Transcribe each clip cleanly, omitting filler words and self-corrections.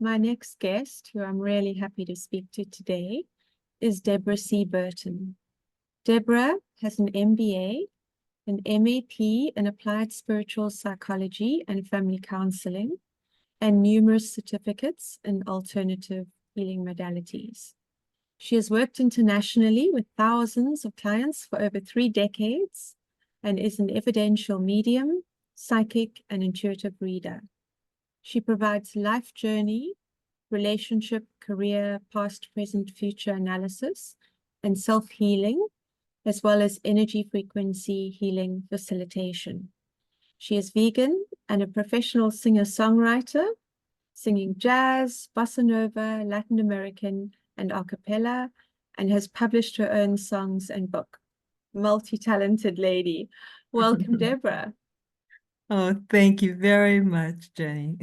My next guest, who I'm really happy to speak to today, is Debra C Burton. Debra has an MBA, an MAP in Applied Spiritual Psychology and Family Counseling, and numerous certificates in alternative healing modalities. She has worked internationally with thousands of clients for over 3 decades and is an evidential medium, psychic, and intuitive reader. She provides life journey, relationship, career, past, present, future analysis, and self-healing, as well as energy frequency healing facilitation. She is vegan and a professional singer-songwriter, singing jazz, bossa nova, Latin American, and a cappella, and has published her own songs and book. Multi-talented lady. Welcome, Debra. Oh, thank you very much, Jenny.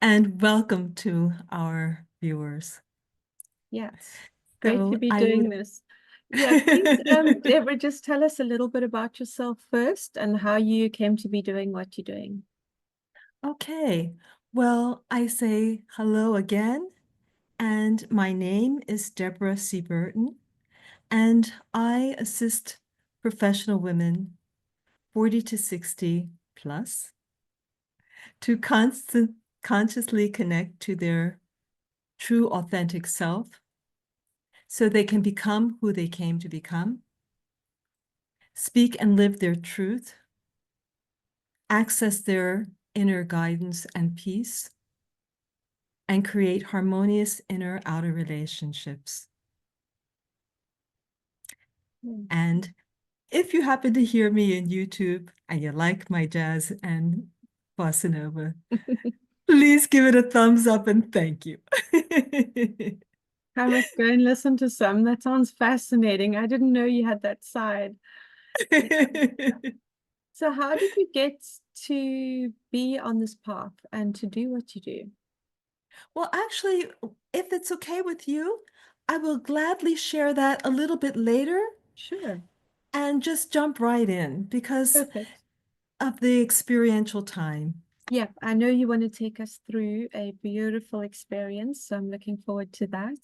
And welcome to our viewers. Yes, great to So be I doing would. this. Yeah, please, Debra, just tell us a little bit about yourself first and how you came to be doing what you're doing. Okay. Well, I say hello again, and my name is Debra C Burton, and I assist professional women 40 to 60 plus to consciously connect to their true authentic self so they can become who they came to become, speak and live their truth, access their inner guidance and peace, and create harmonious inner-outer relationships. And if you happen to hear me in YouTube and you like my jazz and bossa nova, please give it a thumbs up and thank you. I must go and listen to some. That sounds fascinating. I didn't know you had that side. So how did you get to be on this path and to do what you do? Well, actually, if it's okay with you, I will gladly share that a little bit later Sure. and just jump right in because Perfect. of the experiential time. Yeah, I know you want to take us through a beautiful experience, so I'm looking forward to that.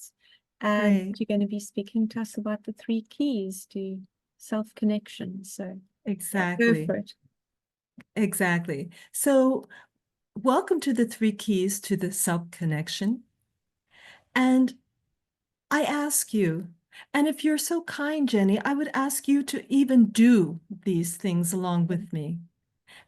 And Great. you're going to be speaking to us about the 3 keys to self-connection. So go Exactly. for it. Exactly. So, welcome to the 3 keys to the self-connection. And I ask you, and if you're so kind, Jenny, I would ask you to even do these things along with me.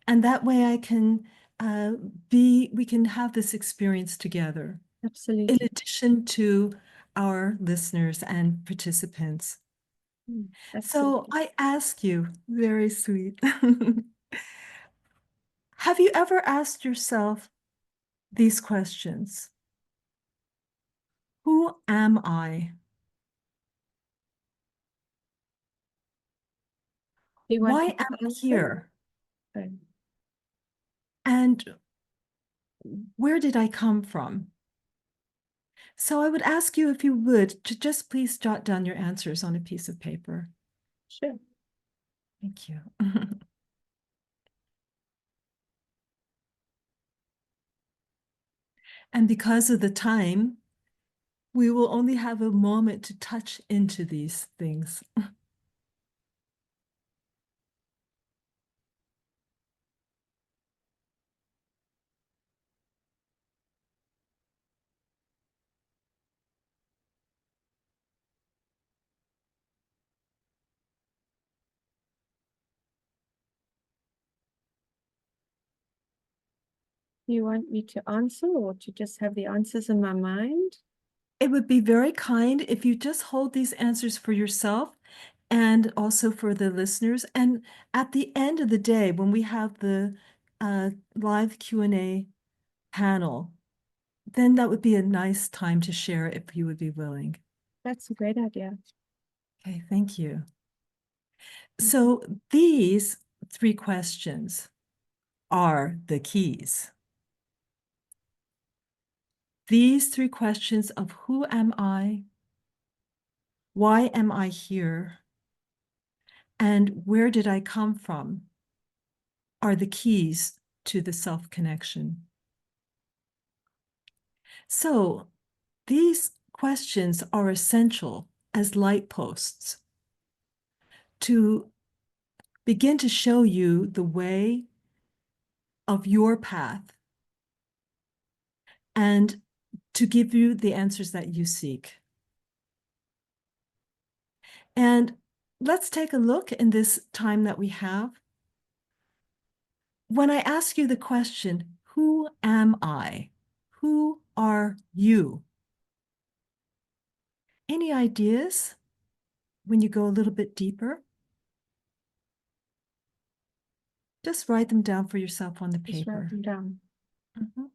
And that way I can uh, we can have this experience together, in Absolutely. addition to our listeners and participants. So Absolutely. I ask you, very sweet, have you ever asked yourself these questions? Who am I? Do you want Why me am to I answer? here? Oh, And where did I come from? So I would ask you, if you would, to just please jot down your answers on a piece of paper. sure. Thank you. And because of the time, we will only have a moment to touch into these things. Do you want me to answer or to just have the answers in my mind? It would be very kind if you just hold these answers for yourself and also for the listeners. And at the end of the day, when we have the live Q&A panel, then that would be a nice time to share if you would be willing. That's a great idea. Okay, thank you. So these 3 questions are the keys. These 3 questions of who am I, why am I here, and where did I come from are the keys to the self-connection. So these questions are essential as light posts to begin to show you the way of your path and to give you the answers that you seek. And let's take a look in this time that we have. When I ask you the question, who am I? Who are you? Any ideas when you go a little bit deeper? Just write them down for yourself on the Just write paper. them down. Mhm.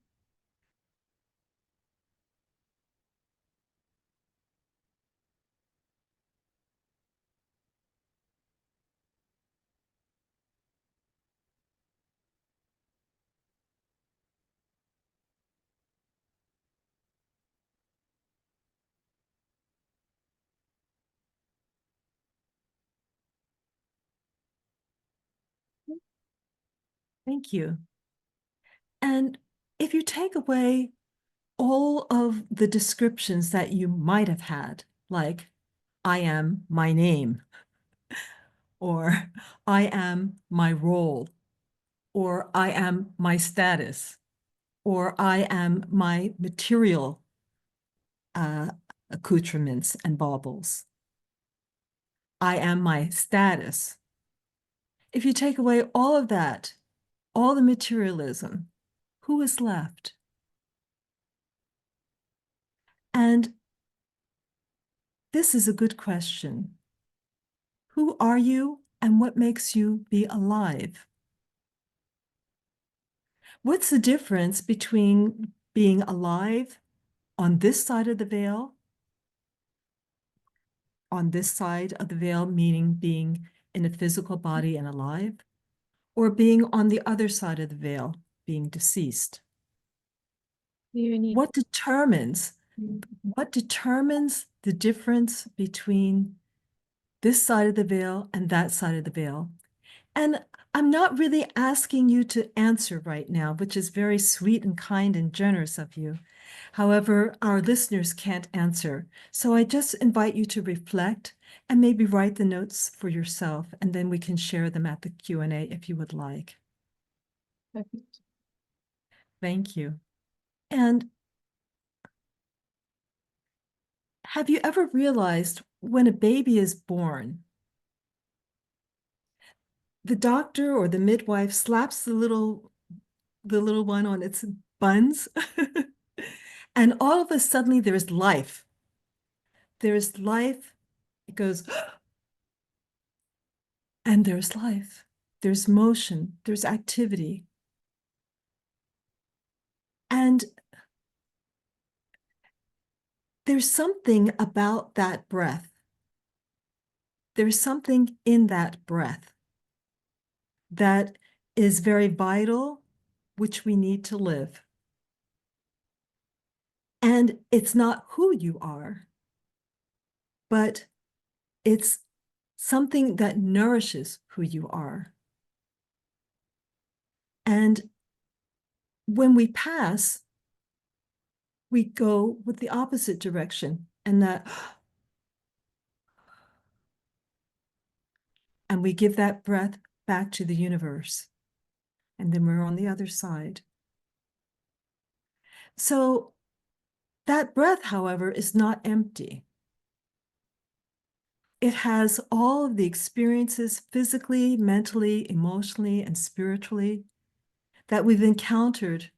Thank you. And if you take away all of the descriptions that you might have had, like, I am my name, or I am my role, or I am my status, or I am my material uh, accoutrements and baubles. I am my status. If you take away all of that, all the materialism, who is left? And this is a good question. Who are you and what makes you be alive? What's the difference between being alive on this side of the veil, on this side of the veil, meaning being in a physical body and alive, or being on the other side of the veil, being deceased? You need What determines the difference between this side of the veil and that side of the veil? And I'm not really asking you to answer right now, which is very sweet and kind and generous of you. However, our listeners can't answer. So I just invite you to reflect and maybe write the notes for yourself, and then we can share them at the Q&A if you would like. perfect. Thank you. And have you ever realized when a baby is born, the doctor or the midwife slaps the little one on its buns, and all of a sudden there is life. There is life. It goes, and there's life. There's motion. There's activity. And there's something about that breath. There's something in that breath that is very vital, which we need to live. And it's not who you are, but it's something that nourishes who you are. And when we pass, we go with the opposite direction, and that, and we give that breath back to the universe. And then we're on the other side. So that breath, however, is not empty. It has all of the experiences physically, mentally, emotionally, and spiritually that we've encountered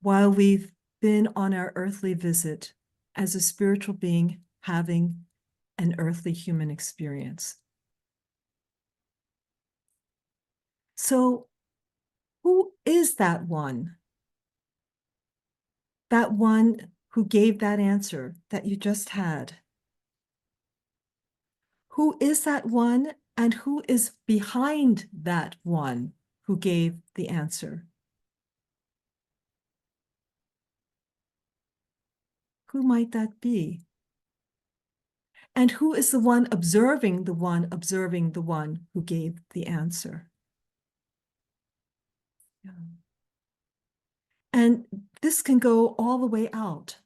while we've been on our earthly visit as a spiritual being having an earthly human experience. So, who is that one? That one who gave that answer that you just had? Who is that one, and who is behind that one who gave the answer? Who might that be? And who is the one observing the one observing the one who gave the answer? Yeah. And this can go all the way out.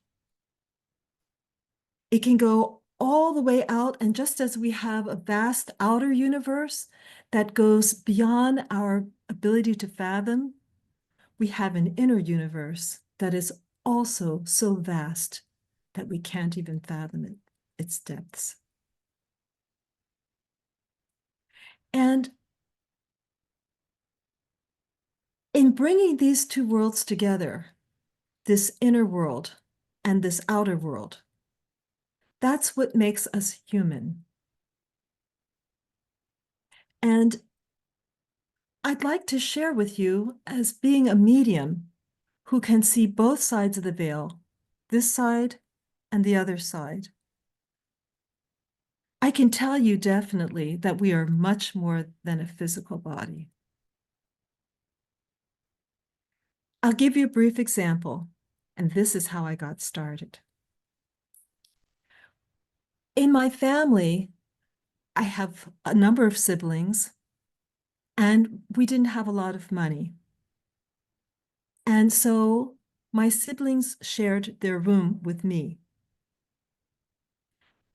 It can go all the way out. And just as we have a vast outer universe that goes beyond our ability to fathom, we have an inner universe that is also so vast that we can't even fathom its depths. And in bringing these two worlds together, this inner world and this outer world, that's what makes us human. And I'd like to share with you, as being a medium who can see both sides of the veil, this side and the other side, I can tell you definitely that we are much more than a physical body. I'll give you a brief example, and this is how I got started. In my family, I have a number of siblings, and we didn't have a lot of money. And so my siblings shared their room with me.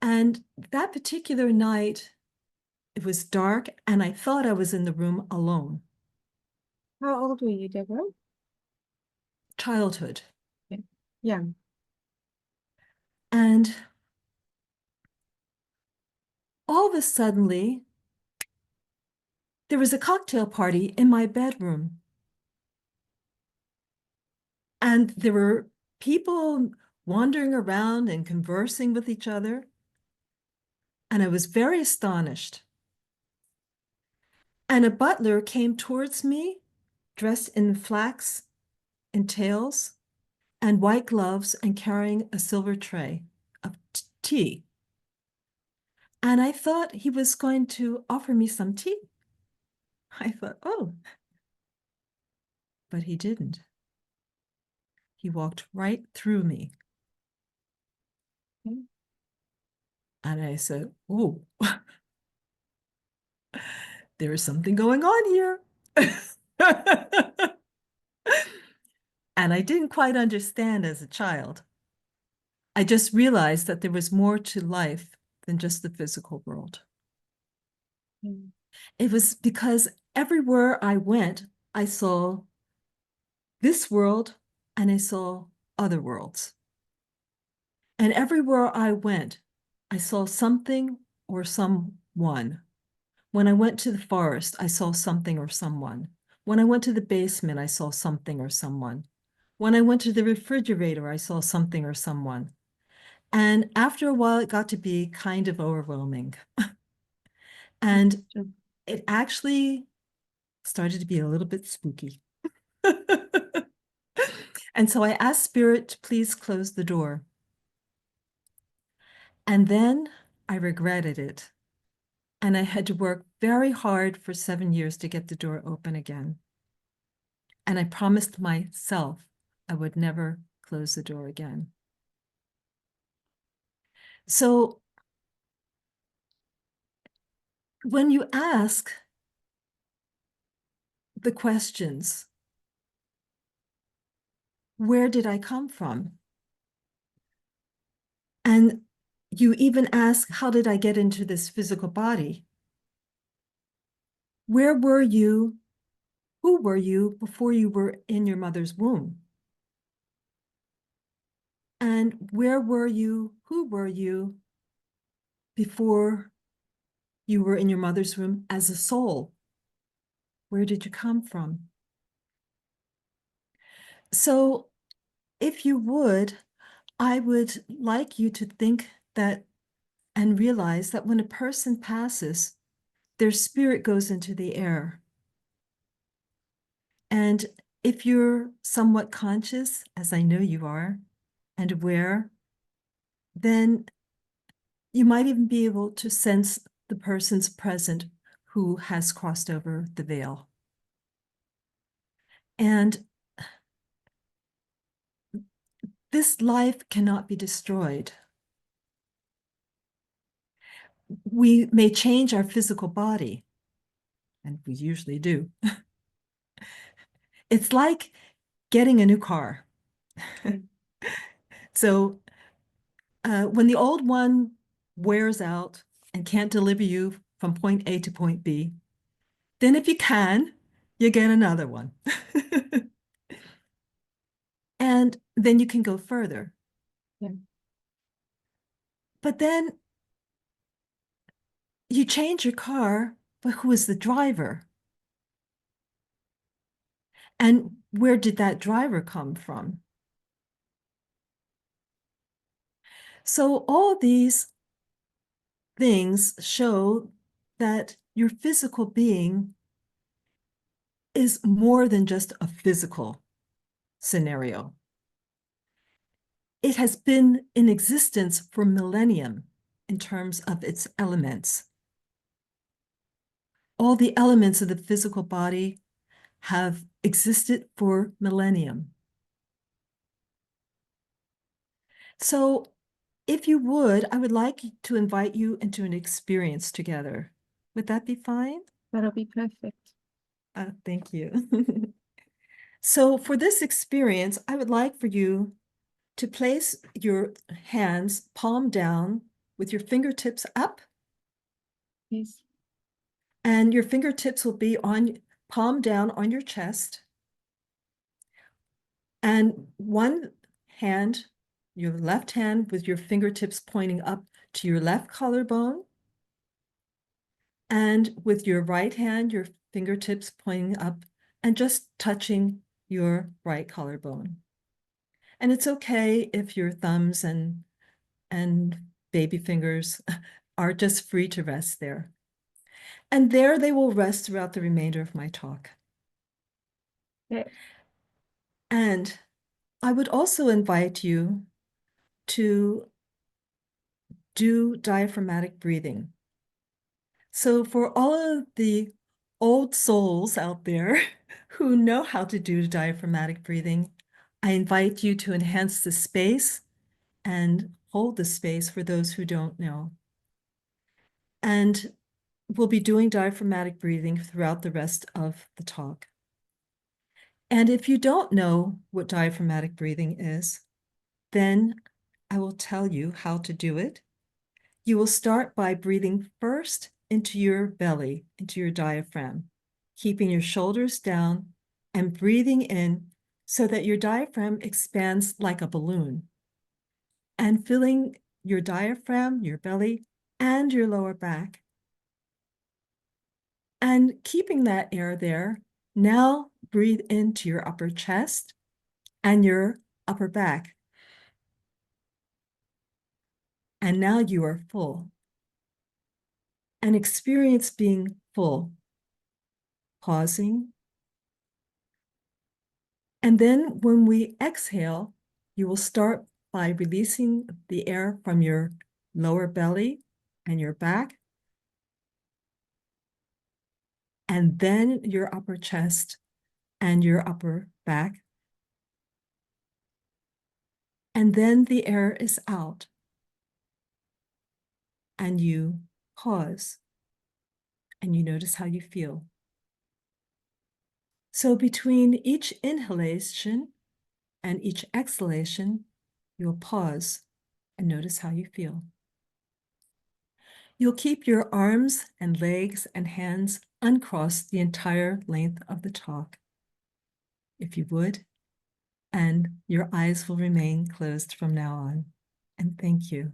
And that particular night, it was dark, and I thought I was in the room alone. How old were you, Deborah? Childhood. Yeah. Young. And all of a sudden, there was a cocktail party in my bedroom. And there were people wandering around and conversing with each other. And I was very astonished. And a butler came towards me, dressed in flax and tails and white gloves and carrying a silver tray of tea. And I thought he was going to offer me some tea. I thought, oh, but he didn't. He walked right through me. Okay. And I said, oh, there is something going on here. And I didn't quite understand as a child. I just realized that there was more to life than just the physical world. Mm. It was because everywhere I went, I saw this world and I saw other worlds. And everywhere I went, I saw something or someone. When I went to the forest, I saw something or someone. When I went to the basement, I saw something or someone. When I went to the refrigerator, I saw something or someone. And after a while, it got to be kind of overwhelming. And Sure. it actually started to be a little bit spooky. And so I asked Spirit to please close the door. And then I regretted it. And I had to work very hard for 7 years to get the door open again. And I promised myself I would never close the door again. So when you ask the questions, where did I come from? And you even ask, how did I get into this physical body? Where were you? Who were you before you were in your mother's womb? And where were you? Who were you before you were in your mother's womb as a soul? Where did you come from? So, if you would, I would like you to think that and realize that when a person passes, their spirit goes into the air. And if you're somewhat conscious, as I know you are, and aware, then you might even be able to sense the person's present who has crossed over the veil. And this life cannot be destroyed. We may change our physical body, and we usually do. It's like getting a new car. Okay. So when the old one wears out and can't deliver you from point A to point B, then if you can, you get another one. And then you can go further. Yeah. But then you change your car, but who is the driver? And where did that driver come from? So all these things show that your physical being is more than just a physical scenario. It has been in existence for millennium in terms of its elements. All the elements of the physical body have existed for millennium. So if you would, I would like to invite you into an experience together. Would that be fine? That'll be perfect. Thank you. So for this experience, I would like for you to place your hands palm down with your fingertips up, Yes. and your fingertips will be on palm down on your chest. And one hand, your left hand with your fingertips pointing up to your left collarbone. And with your right hand, your fingertips pointing up and just touching your right collarbone. And it's okay if your thumbs and baby fingers are just free to rest there. And there they will rest throughout the remainder of my talk. Okay. And I would also invite you to do diaphragmatic breathing. So for all of the old souls out there who know how to do diaphragmatic breathing, I invite you to enhance the space and hold the space for those who don't know. And we'll be doing diaphragmatic breathing throughout the rest of the talk. And if you don't know what diaphragmatic breathing is, then I will tell you how to do it. You will start by breathing first into your belly, into your diaphragm, keeping your shoulders down and breathing in so that your diaphragm expands like a balloon, and filling your diaphragm, your belly, and your lower back. And keeping that air there, now breathe into your upper chest and your upper back. And now you are full. And experience being full, pausing. And then when we exhale, you will start by releasing the air from your lower belly and your back, and then your upper chest and your upper back. And then the air is out, and you pause, and you notice how you feel. So between each inhalation and each exhalation, you'll pause and notice how you feel. You'll keep your arms and legs and hands uncrossed the entire length of the talk, if you would, and your eyes will remain closed from now on. And thank you.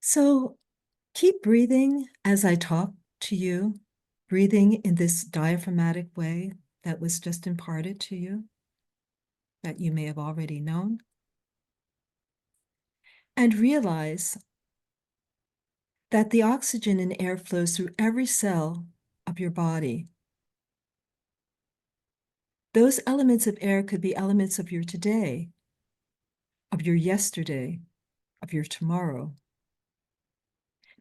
So keep breathing as I talk to you, breathing in this diaphragmatic way that was just imparted to you, that you may have already known. And realize that the oxygen and air flows through every cell of your body. Those elements of air could be elements of your today, of your yesterday, of your tomorrow,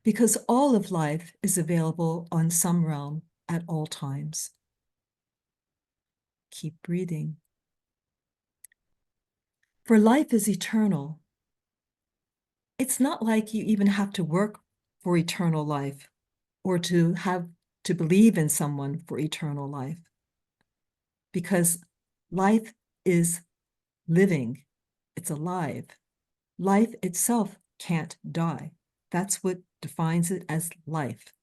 because all of life is available on some realm at all times. Keep breathing. For life is eternal. It's not like you even have to work for eternal life or to to believe in someone for eternal life. Because life is living, it's alive. Life itself can't die. That's what defines it as life.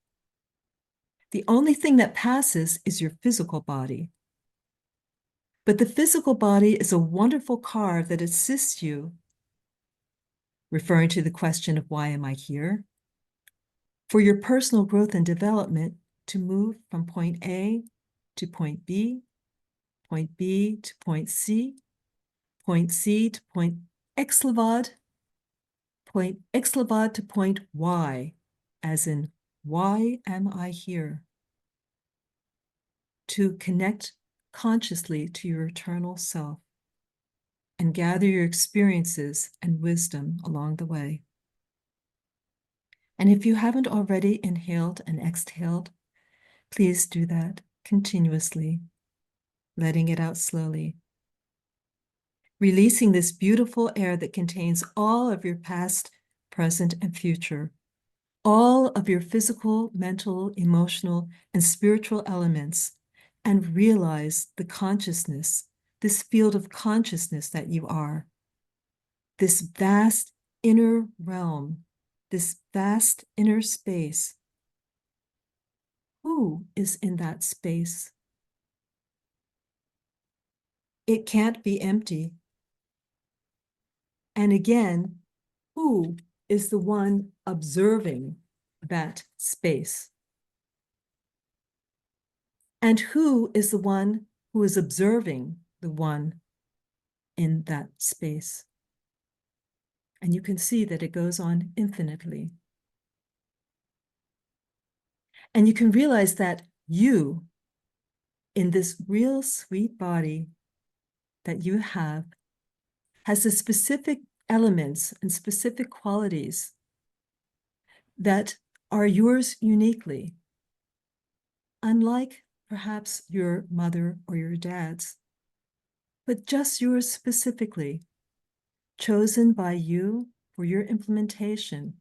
The only thing that passes is your physical body. But the physical body is a wonderful car that assists you, referring to the question of why am I here, for your personal growth and development to move from point A to point B to point C to point Xlavad, point Xlavad to point Y, as in, why am I here? To connect consciously to your eternal self and gather your experiences and wisdom along the way. And if you haven't already inhaled and exhaled, please do that continuously, letting it out slowly. Releasing this beautiful air that contains all of your past, present, and future, all of your physical, mental, emotional, and spiritual elements, and realize the consciousness, this field of consciousness that you are, this vast inner realm, this vast inner space. Who is in that space? It can't be empty. And again, who is the one observing that space? And who is the one who is observing the one in that space? And you can see that it goes on infinitely. And you can realize that you, in this real sweet body that you have, has the specific elements and specific qualities that are yours uniquely, unlike perhaps your mother or your dad's, but just yours specifically, chosen by you for your implementation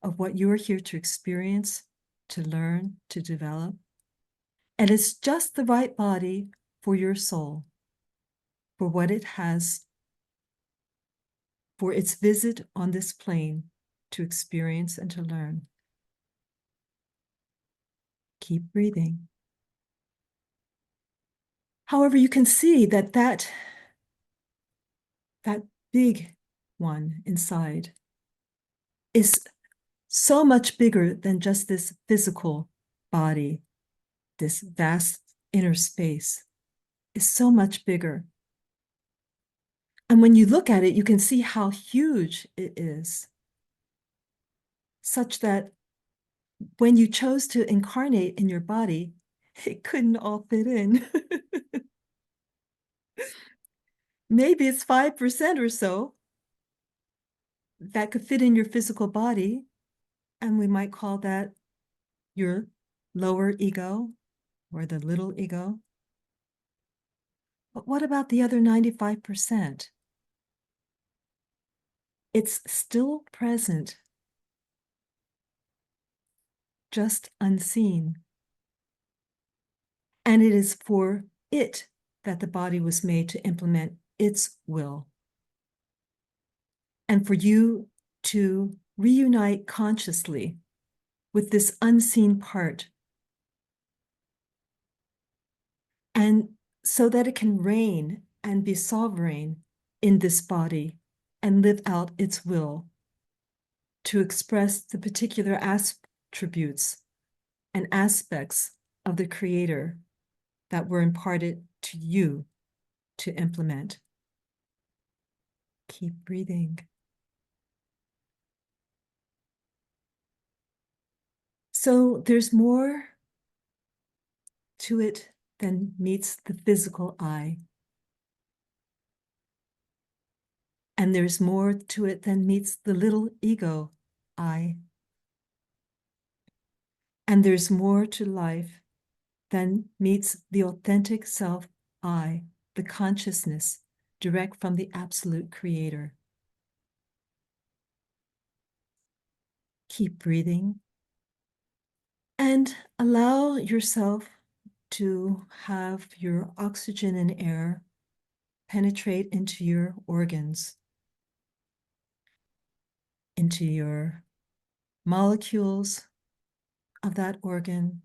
of what you are here to experience, to learn, to develop. And it's just the right body for your soul, for what it has, for its visit on this plane to experience and to learn. Keep breathing. However, you can see that that big one inside is so much bigger than just this physical body. This vast inner space is so much bigger. And when you look at it, you can see how huge it is, such that when you chose to incarnate in your body, it couldn't all fit in. Maybe it's 5% or so that could fit in your physical body, and we might call that your lower ego or the little ego. But what about the other 95%? It's still present, just unseen. And it is for it that the body was made to implement its will. And for you to reunite consciously with this unseen part, and so that it can reign and be sovereign in this body and live out its will to express the particular attributes and aspects of the Creator that were imparted to you to implement. Keep breathing. So there's more to it than meets the physical eye. And there's more to it than meets the little ego eye. And there's more to life than meets the authentic self I, the consciousness direct from the absolute Creator. Keep breathing And allow yourself to have your oxygen and air penetrate into your organs, into your molecules of that organ,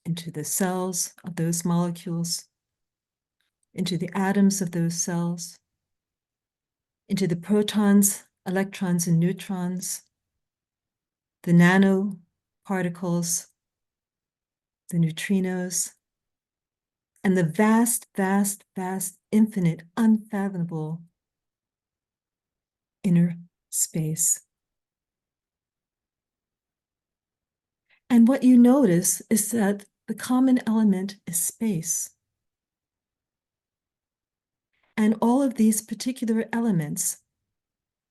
into the cells of those molecules, into the atoms of those cells, into the protons, electrons, and neutrons, the nanoparticles, the neutrinos, and the vast, vast, vast, infinite, unfathomable inner space. And what you notice is that the common element is space. And all of these particular elements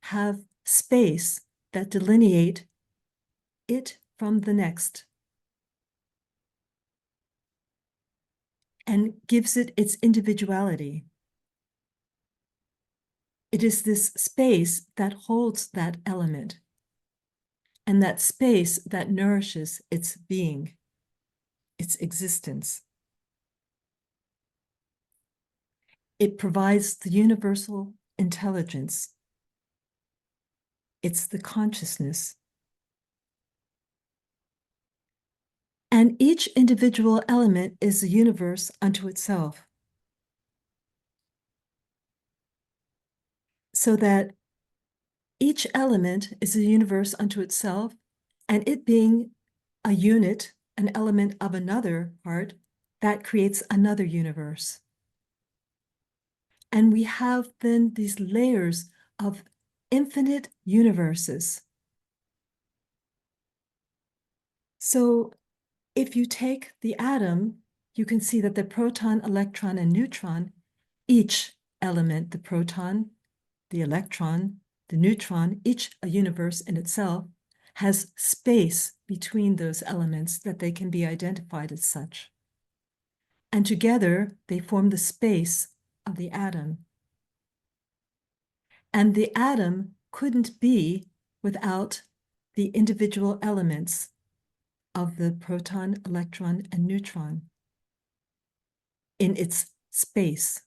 have space that delineate it from the next and gives it its individuality. It is this space that holds that element and that space that nourishes its being, its existence. It provides the universal intelligence. It's the consciousness. And each individual element is a universe unto itself. So that each element is a universe unto itself, and it being a unit, an element of another part, that creates another universe. And we have then these layers of infinite universes. So if you take the atom, you can see that the proton, electron, and neutron, each element, the proton, the electron, the neutron, each a universe in itself, has space between those elements that they can be identified as such. And together, they form the space of the atom. And the atom couldn't be without the individual elements of the proton, electron, and neutron in its space.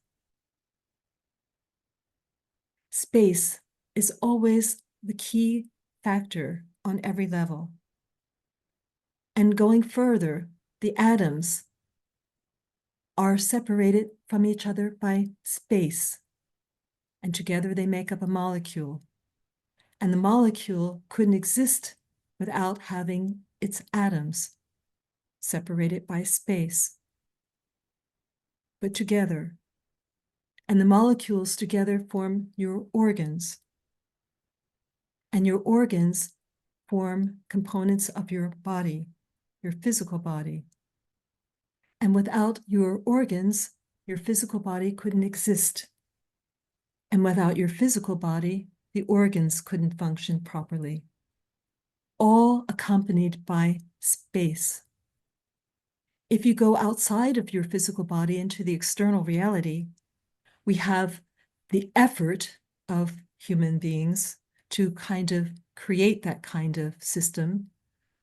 Space is always the key factor on every level. And going further, the atoms are separated from each other by space, and together they make up a molecule. And the molecule couldn't exist without having its atoms separated by space, but together. And the molecules together form your organs. And your organs form components of your body, your physical body. And without your organs, your physical body couldn't exist. And without your physical body, the organs couldn't function properly. All accompanied by space. If you go outside of your physical body into the external reality, we have the effort of human beings to kind of create that kind of system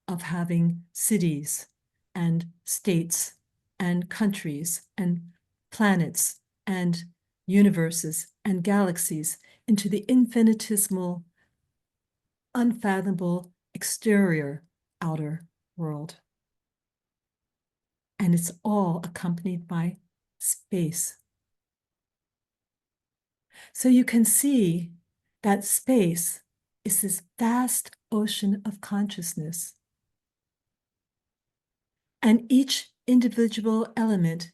of having cities and states and countries and planets and universes and galaxies into the infinitesimal, unfathomable exterior outer world. And it's all accompanied by space. So you can see that space is this vast ocean of consciousness. And each individual element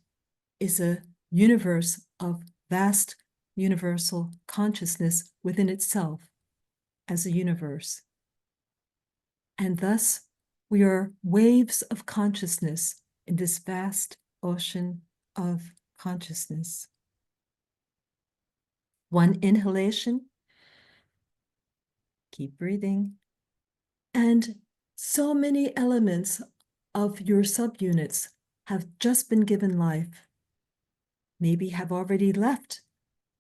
is a universe of vast universal consciousness within itself as a universe. And thus, we are waves of consciousness in this vast ocean of consciousness. One inhalation, keep breathing, and so many elements of your subunits have just been given life, maybe have already left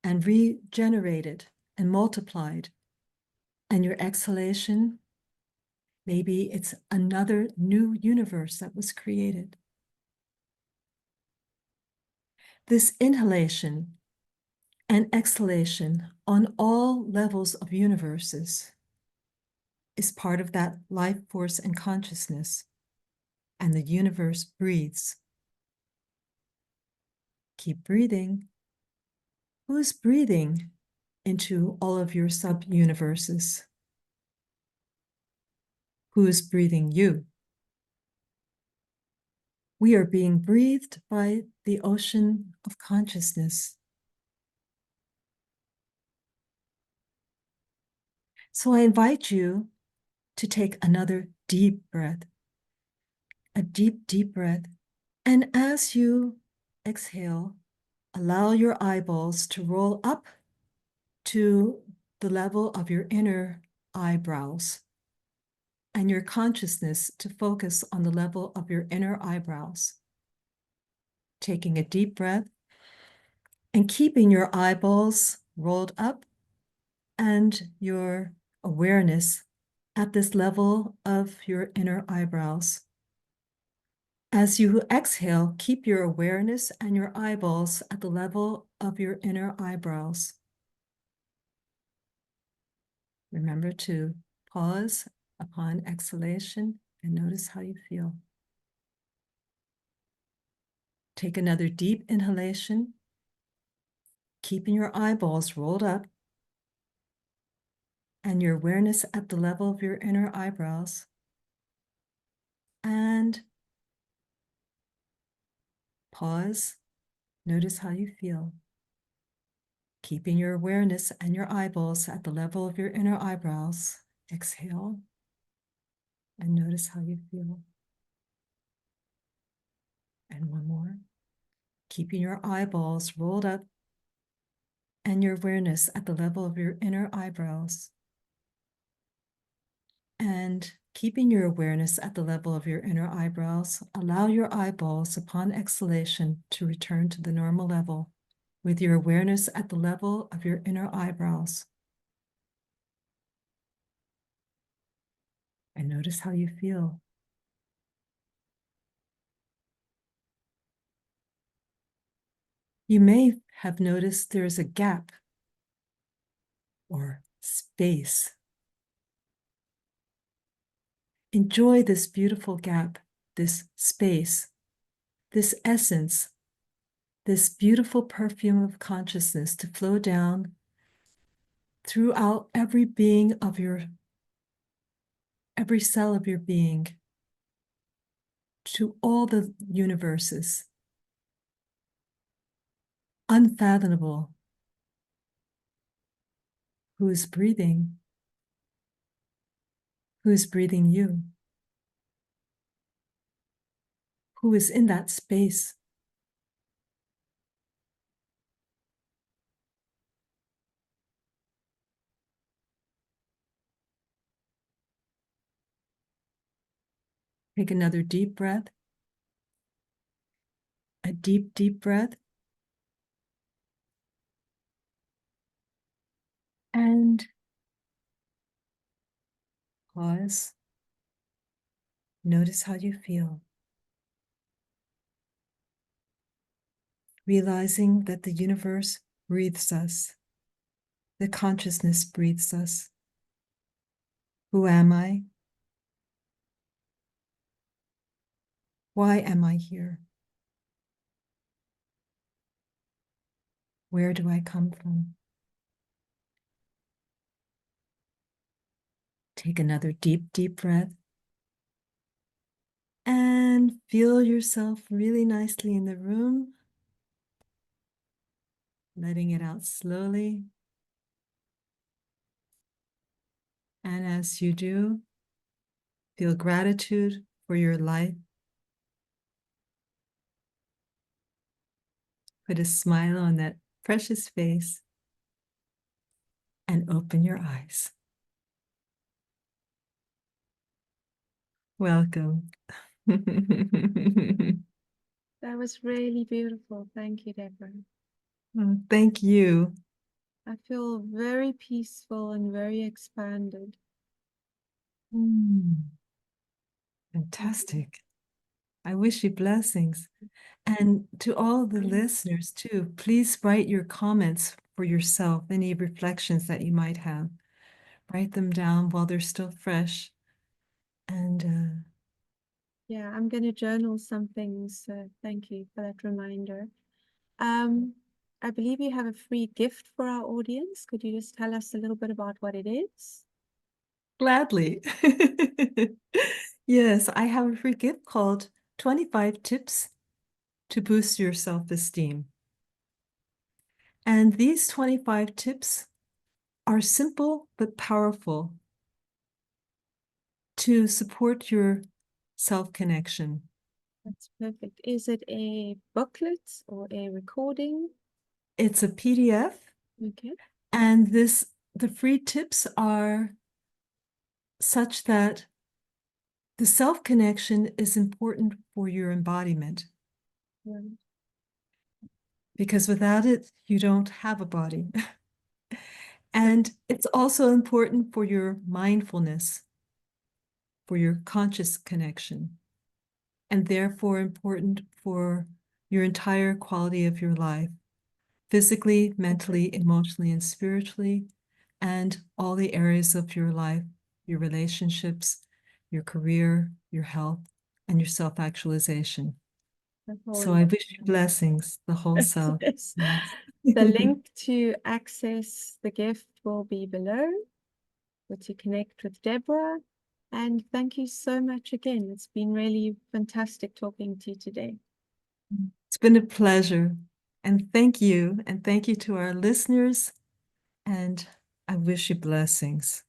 and regenerated and multiplied. And your exhalation, Maybe it's another new universe that was created. This inhalation and exhalation on all levels of universes is part of that life force and consciousness, and the universe breathes. Keep breathing. Who's breathing into all of your sub-universes? Who's breathing you? We are being breathed by the ocean of consciousness. So I invite you to take another deep breath, a deep, deep breath. And as you exhale, allow your eyeballs to roll up to the level of your inner eyebrows, and your consciousness to focus on the level of your inner eyebrows. Taking a deep breath and keeping your eyeballs rolled up and your awareness at this level of your inner eyebrows. As you exhale, keep your awareness and your eyeballs at the level of your inner eyebrows. Remember to pause upon exhalation and notice how you feel. Take another deep inhalation, keeping your eyeballs rolled up and your awareness at the level of your inner eyebrows. And pause, notice how you feel. Keeping your awareness and your eyeballs at the level of your inner eyebrows. Exhale and notice how you feel. And one more. Keeping your eyeballs rolled up and your awareness at the level of your inner eyebrows. And keeping your awareness at the level of your inner eyebrows, allow your eyeballs upon exhalation to return to the normal level with your awareness at the level of your inner eyebrows. And notice how you feel. You may have noticed there is a gap or space. Enjoy this beautiful gap, this space, this essence, this beautiful perfume of consciousness to flow down throughout every being of every cell of your being, to all the universes. Unfathomable. Who is breathing? Who is breathing you? Who is in that space? Take another deep breath. A deep, deep breath. And pause. Notice how you feel. Realizing that the universe breathes us. The consciousness breathes us. Who am I? Why am I here? Where do I come from? Take another deep, deep breath. And feel yourself really nicely in the room. Letting it out slowly. And as you do, feel gratitude for your life. Put a smile on that precious face and open your eyes. Welcome. That was really beautiful. Thank you, Deborah. Thank you. I feel very peaceful and very expanded. Mm. Fantastic. I wish you blessings. And to all the listeners too, please write your comments for yourself, any reflections that you might have. Write them down while they're still fresh. And Yeah, I'm going to journal some things. So thank you for that reminder. Um, I believe you have a free gift for our audience. Could you just tell us a little bit about what it is? gladly. Yes, I have a free gift called 25 Tips to Boost Your Self-Esteem. And these 25 tips are simple but powerful to support your self-connection. That's perfect. Is it a booklet or a recording? It's a PDF, Okay. and the free tips are such that the self-connection is important for your embodiment, Right. because without it, you don't have a body. So, And it's also important for your mindfulness, for your conscious connection, and therefore important for your entire quality of your life, physically, mentally, emotionally, and spiritually, and all the areas of your life, your relationships, your career, your health, and your self-actualization. the So whole I wish you blessings, the whole self. yes. Yes. The link to access the gift will be below, or to connect with Deborah. And thank you so much again. It's been really fantastic talking to you today. It's been a pleasure. And thank you. And thank you to our listeners. And I wish you blessings.